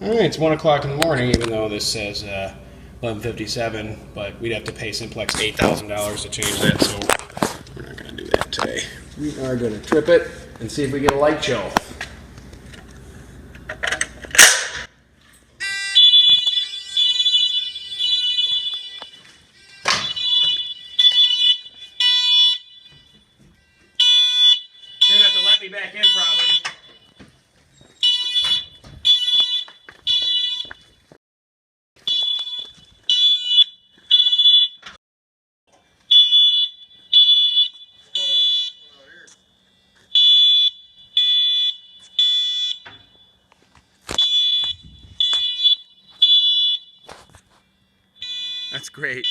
Alright, it's 1 o'clock in the morning, even though this says 11:57, but we'd have to pay Simplex $8,000 to change that, so we're not going to do that today. We are going to trip it and see if we get a light show. You're going to have to let me back in, probably. That's great.